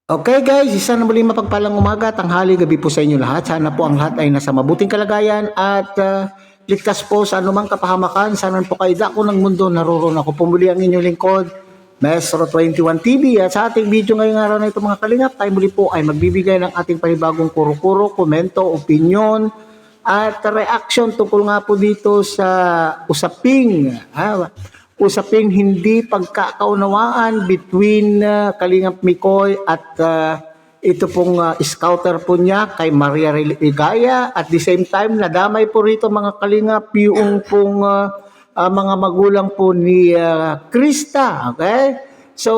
Okay guys, isa na muling mapagpalang umaga, tanghali, gabi po sa inyo lahat. Sana po ang lahat ay nasa mabuting kalagayan at ligtas po sa anumang kapahamakan. Sana po kayo dako ng mundo, naroon ako. Pumuli ang inyong lingkod, Maestro 21 TV. At sa ating video ngayong araw na ito mga kalingap, tayo muli po ay magbibigay ng ating panibagong kuro-kuro, komento, opinion, at reaction tungkol nga po dito sa usaping hindi pagkakaunawaan between Kalingap Mikoy at ito pong scouter po niya kay Maria Ligaya. At the same time, nadamay po rito mga Kalingap yung pong mga magulang po ni Krista. Okay? So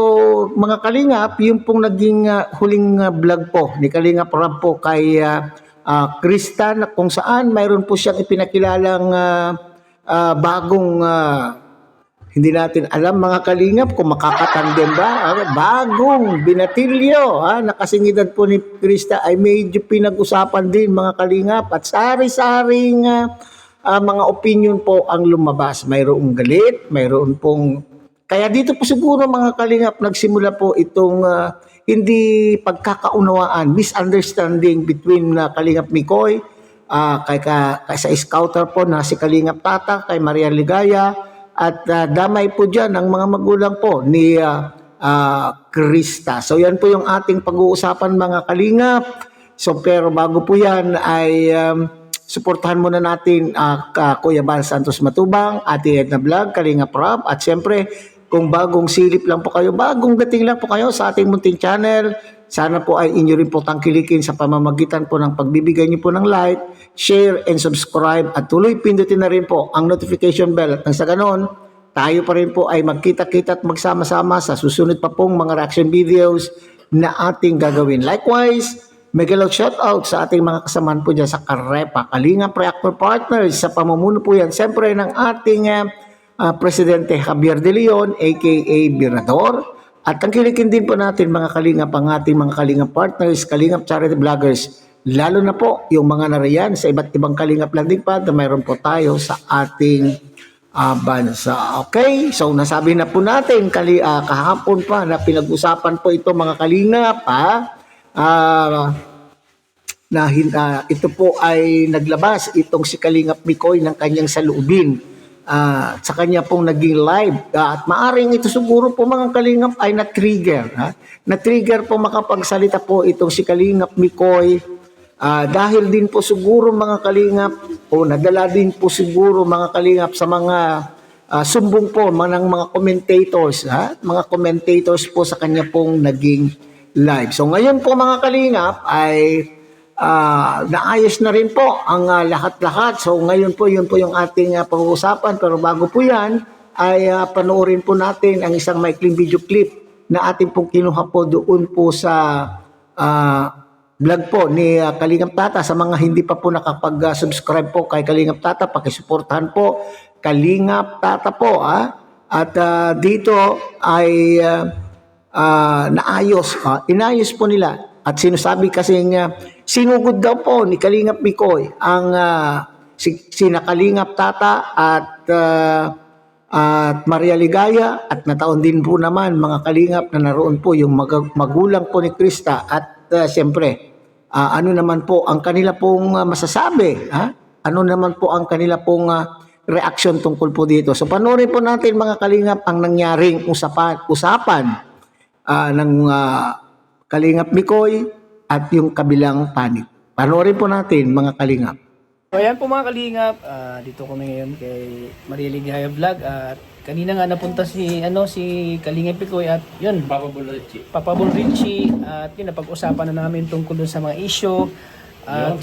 mga Kalingap, yung pong naging huling vlog po ni Kalingap Rob po kay Krista, na kung saan mayroon po siyang ipinakilalang bagong hindi natin alam mga Kalingap kung makakatandem ba. Bagong binatilyo nakasingidad po ni Krista ay medyo pinag-usapan din mga Kalingap. At sari-saring mga opinion po ang lumabas. Mayroong galit, mayroon pong... Kaya dito po siguro mga Kalingap nagsimula po itong hindi pagkakaunawaan, misunderstanding between Kalingap Mikoy, kay sa scouter po na si Kalingap Tata, kay Maria Ligaya. At damay po dyan ang mga magulang po ni Krista. So yan po yung ating pag-uusapan mga Kalingap. So pero bago po yan ay suportahan muna natin Kuya Bal Santos Matubang, Ate Edna Vlog, Kalingap Rob. At syempre kung bagong silip lang po kayo, bagong dating lang po kayo sa ating munting channel, sana po ay inyo rin po tangkilikin sa pamamagitan po ng pagbibigay niyo po ng like, share, and subscribe. At tuloy pindutin na rin po ang notification bell. At nang sa ganon, tayo pa rin po ay magkita-kita at magsama-sama sa susunod pa pong mga reaction videos na ating gagawin. Likewise, mega shoutout sa ating mga kasamahan po dyan sa Karepa, Kalingap Reactor Partners, sa pamumuno po yan, siyempre ng ating Presidente Javier De Leon, aka Birador. At tangkilikin din po natin mga Kalingap ang ating mga Kalingap partners, Kalingap Charity Vloggers, lalo na po yung mga nariyan sa iba't ibang Kalingap landing pad na mayroon po tayo sa ating bansa. Okay, so nasabi na po natin kahapon pa na pinag-usapan po ito mga Kalingap ito po ay naglabas itong si Kalingap Mikoy ng kanyang saloobin sa kanya pong naging live. At maaring ito siguro po mga Kalingap ay na-trigger. Na-trigger po makapagsalita po itong si Kalingap Mikoy dahil din po siguro mga Kalingap o nadala din po siguro mga Kalingap sa mga sumbong po ng mga commentators. Mga commentators po sa kanya pong naging live. So ngayon po mga Kalingap ay naayos na rin po ang lahat-lahat. So ngayon po, yun po yung ating pag-uusapan. Pero bago po yan, ay panoorin po natin ang isang maikling video clip na ating pong kinuha po doon po sa vlog po ni Kalingap Tata. Sa mga hindi pa po nakapag-subscribe po kay Kalingap Tata, pakisuportahan po Kalingap Tata po. At dito ay inayos po nila. At sinasabi kasi niya, sinugod daw po ni Kalingap Mikoy ang sina Kalingap Tata at Maria Ligaya. At nataon din po naman mga Kalingap na naroon po yung magulang po ni Krista. At siyempre, ano naman po ang kanila pong masasabi? Ano naman po ang kanila pong reaction tungkol po dito? So panoorin po natin mga Kalingap ang nangyaring usapan ng Kalingap Mikoy at yung kabilang panig. Panoorin po natin mga Kalingap. So ayan po mga Kalingap, dito kami ngayon kay Maria Ligaya Vlog at kanina nga napunta si Kalingap Mikoy at yun, Papa Bulrichi at yun, napag-usapan na namin tungkol dun sa mga issue.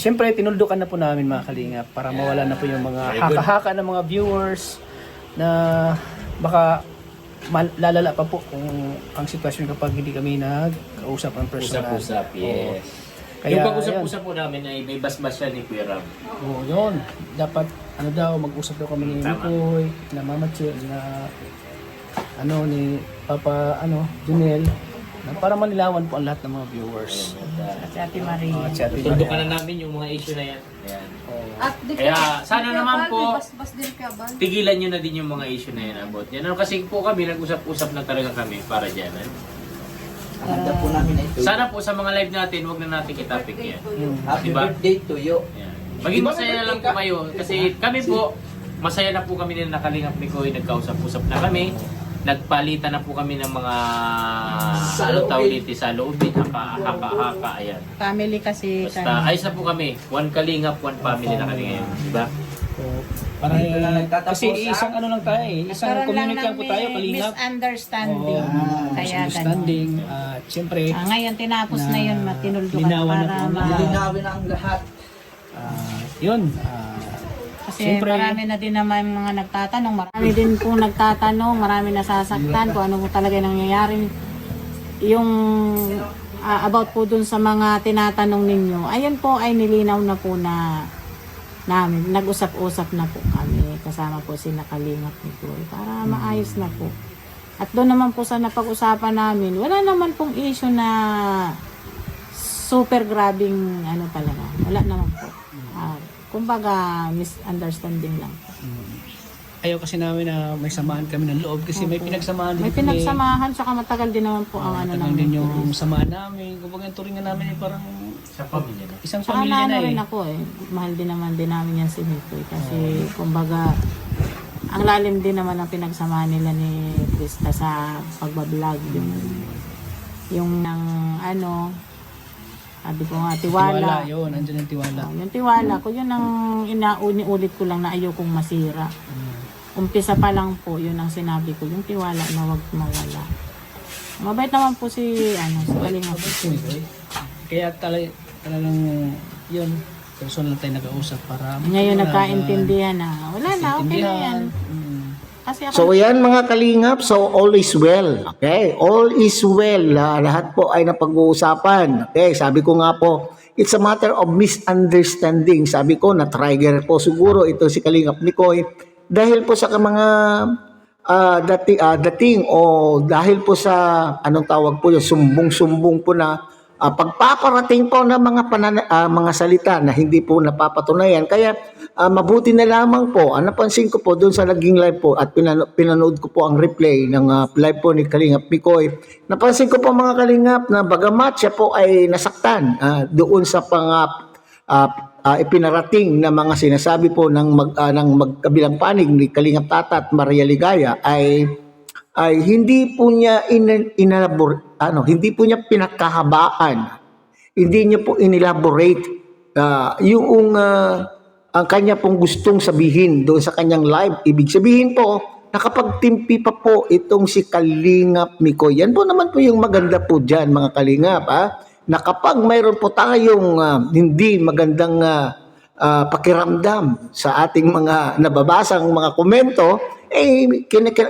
Siyempre tinuldukan na po namin mga Kalingap para mawala na po yung mga haka-haka ng mga viewers na baka lalala pa po kung ang sitwasyon kapag hindi kami nag-kausap ng personal. Usap-usap, yes. Kaya, yung pag-usap-usap po namin ay may basbas siya ni Kuya Ram. Oo, yun. Dapat, mag-usap daw kami ni Mikoy, na Mama Che, na ni Papa, Junel, na para manilawan po ang lahat ng mga viewers. At si Ate Maria. Tundukan na namin yung mga issue na yan. Ayan. At Kaya sana naman po, bas din ka ba? tigilan nyo na din yung mga issue na yan about yan. Kasi po kami, nag-usap-usap na talaga kami para dyan. Sana po sa mga live natin, wag na natin kitapik yan. Happy Diba? birthday to you. Yan. Maging masaya na lang po kayo. Kasi kami po, masaya na po kami din nakalingap ni Koy. Nagkausap-usap na kami. Nagpalitan na po kami ng mga sa loobin, haka, ayan. Family kasi. Basta ayos na po kami. One kalingap, one family na kami ngayon. Diba? So, para Dito na nagtatapos, kasi isang ano lang tayo eh, isang community lang po tayo, kalingap. Misunderstanding. Kaya Misunderstanding. At siyempre, Ngayon tinapos na yun, matinuldukan linawan na para po na. Lilinawin ang lahat. yun. kasi Siyempre, marami na din naman mga nagtatanong. Marami din po nagtatanong, marami nasasaktan kung ano po talaga nangyayari. Yung about po dun sa mga tinatanong ninyo, ayun po ay nilinaw na po na namin. Nag-usap-usap na po kami. Kasama po si Nakalingap ni Chloe para maayos na po. At doon naman po sa napag-usapan namin, wala naman pong issue na super grabing ano talaga. Wala naman po. Kumbaga, misunderstanding lang po. ayaw kasi namin na may samahan kami ng loob kasi may pinagsamahan din May pinagsamahan, saka matagal din naman po ang ano Tagal namin. din yung samahan namin. Kumbaga yung turingan namin ay parang Sa pamilya na. isang Saka pamilya na rin eh. ako eh. Mahal din namin yan si Mikoy. Kasi kumbaga, ang lalim din naman ang pinagsamahan nila ni Krista sa pagbablog. Yung ng ano, sabi ko nga, tiwala. Yun, andyan yung tiwala. Yung tiwala ko, yun ang ulit ko lang na ayokong masira. Umpisa pa lang po, yun ang sinabi ko, yung tiwala na wag mawala. Mabait naman po si Kalinga po. Kaya talagang yun, personal tayo nag-uusap para Ngayon nagkaintindihan na, wala na, okay na yan. Kasi ako, So yan mga kalingap, so all is well. Okay, all is well. Lahat po ay napag-uusapan. Okay, sabi ko nga po, it's a matter of misunderstanding. Sabi ko na trigger po siguro ito si Kalingap Mikoy dahil po sa mga dating o dahil po sa anong tawag po yung sumbong-sumbong po na pagpaparating po ng mga salita na hindi po napapatunayan. Kaya mabuti na lamang po, napansin ko po doon sa naging live po at pinanood ko po ang replay ng live po ni Kalingap Mikoy. Napansin ko po mga Kalingap na bagamat siya po ay nasaktan doon sa ipinarating na mga sinasabi po ng magkabilang panig ni Kalingap Tata at Maria Ligaya ay hindi po niya hindi po niya pinakahabaan. Hindi niya po inelaborate yung ang kanya pong gustong sabihin doon sa kanyang live. Ibig sabihin po, nakapagtimpi pa po itong si Kalingap Mikoy. Yan po naman po yung maganda po dyan mga Kalingap. Na kapag mayroon po tayong hindi magandang pakiramdam sa ating mga nababasang mga komento,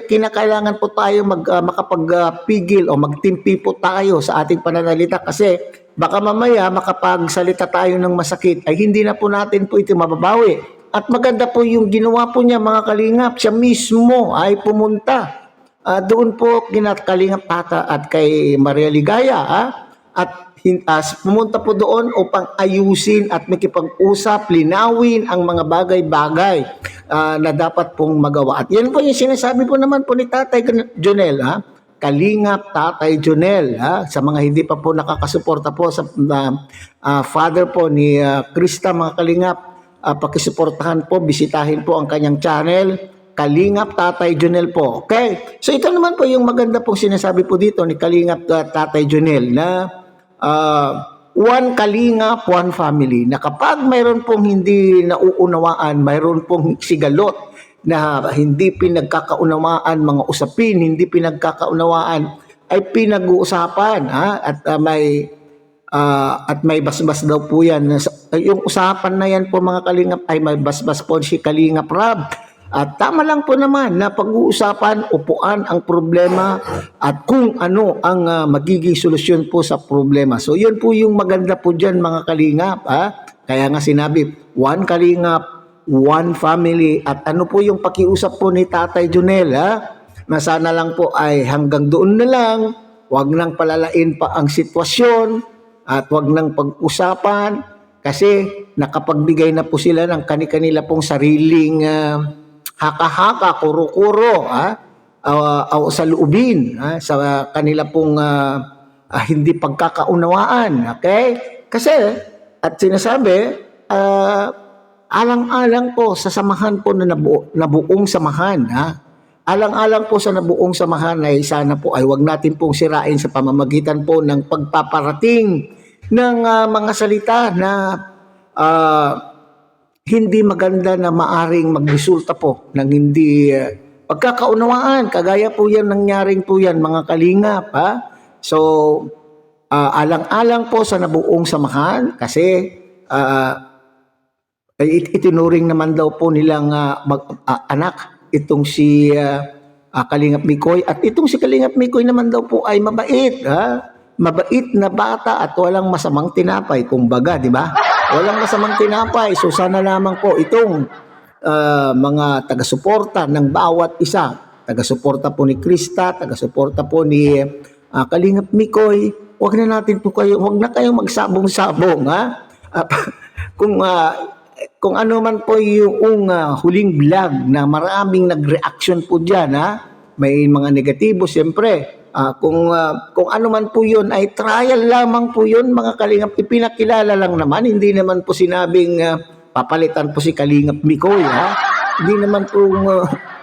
kinakailangan po tayo makapagpigil o magtimpi po tayo sa ating pananalita kasi baka mamaya makapagsalita tayo ng masakit ay hindi na po natin po ito mababawi. At maganda po yung ginawa po niya mga Kalingap. Siya mismo ay pumunta doon po kina Kalingap Tata at kay Maria Ligaya at pumunta po doon upang ayusin at makipag-usap, linawin ang mga bagay-bagay na dapat pong magawa. At yan po yung sinasabi po naman po ni Tatay Jonel, Kalingap Tatay Jonel, sa mga hindi pa po nakakasuporta po sa father po ni Krista mga Kalingap, pakisuportahan po, bisitahin po ang kanyang channel, Kalingap Tatay Jonel po. Okay, so ito naman po yung maganda pong sinasabi po dito ni Kalingap Tatay Jonel na one Kalingap, one family, na kapag mayroon pong hindi nauunawaan, mayroon pong sigalot na hindi pinagkakaunawaan, mga usapin, hindi pinagkakaunawaan, ay pinag-uusapan at may basbas daw po yan. Yung usapan na yan po mga Kalingap ay may basbas po si Kalingap Rab. At tama lang po naman na pag-uusapan, upuan ang problema at kung ano ang magiging solusyon po sa problema. So yun po yung maganda po dyan mga Kalingap. Kaya nga sinabi, one Kalingap, one family. At ano po yung pakiusap po ni Tatay Jonel na sana lang po ay hanggang doon na lang, wag nang palalain pa ang sitwasyon at wag nang pag-usapan kasi nakapagbigay na po sila ng kani-kanila pong sariling haka-haka, kuro-kuro sa luubin, sa kanila pong hindi pagkakaunawaan. Okay? Kasi, at sinasabi, alang-alang po sa samahan po na nabuong samahan. Ha? Alang-alang po sa nabuong samahan ay sana po ay wag natin pong sirain sa pamamagitan po ng pagpaparating ng mga salita na hindi maganda na maaring magresulta po ng hindi pagkakaunawaan. Kagaya po yan, nangyaring po yan mga kalingap. Ha? So, alang-alang po sa nabuong samahan kasi itinuring naman daw po nilang anak itong si Kalingap Mikoy, at itong si Kalingap Mikoy naman daw po ay mabait, ha? Mabait na bata at walang masamang tinapay, kumbaga, di ba? Walang masamang tinapay. So sana lamang po itong mga taga-suporta ng bawat isa, taga-suporta po ni Krista, taga-suporta po ni Kalingap Mikoy, wag na kayong magsabong-sabong, ha? Kung ano man po yung huling vlog na maraming nag-reaction po dyan, ha? May mga negatibo, siyempre. Kung ano man po yun, ay trial lamang po yun, mga Kalingap. Ipinakilala lang naman, hindi naman po sinabing papalitan po si Kalingap Mikoy, ha? Hindi naman po,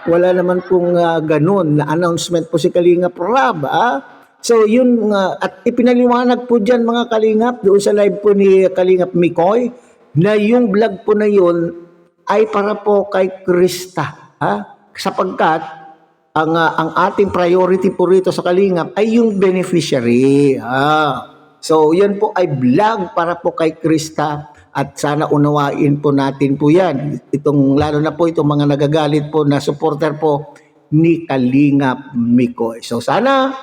wala naman pong ganun na announcement po si Kalingap Rob, ha? So yun, at ipinaliwanag po dyan, mga Kalingap, doon sa live po ni Kalingap Mikoy, na yung vlog po na yun ay para po kay Krista, ha? Sapagkat ang ating priority po rito sa Kalingap ay yung beneficiary. So yan po ay vlog para po kay Krista, at sana unawain po natin po yan. Lalo na po itong mga nagagalit po na supporter po ni Kalingap Mikoy. So sana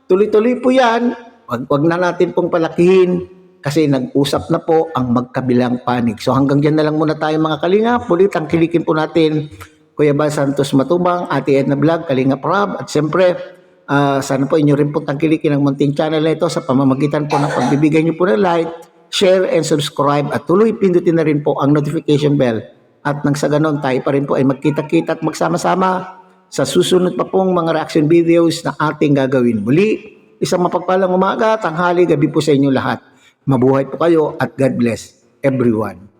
tuloy-tuloy po yan. Wag na natin pong palakihin kasi nag-usap na po ang magkabilang panig. So hanggang dyan na lang muna tayo, mga Kalingap. Muli tangkilikin po natin Kuya Bal Santos Matubang, Ate Edna Vlog, Kalingap Rob, at siyempre sana po inyo rin po tangkilikin ang munting channel na ito sa pamamagitan po ng pagbibigay nyo po ng like, share, and subscribe, at tuloy pindutin na rin po ang notification bell. At nang sa ganon tayo pa rin po ay magkita-kita at magsama-sama sa susunod pa pong mga reaction videos na ating gagawin. Muli, isang mapagpalang umaga, tanghali, gabi po sa inyo lahat. Mabuhay po kayo at God bless everyone.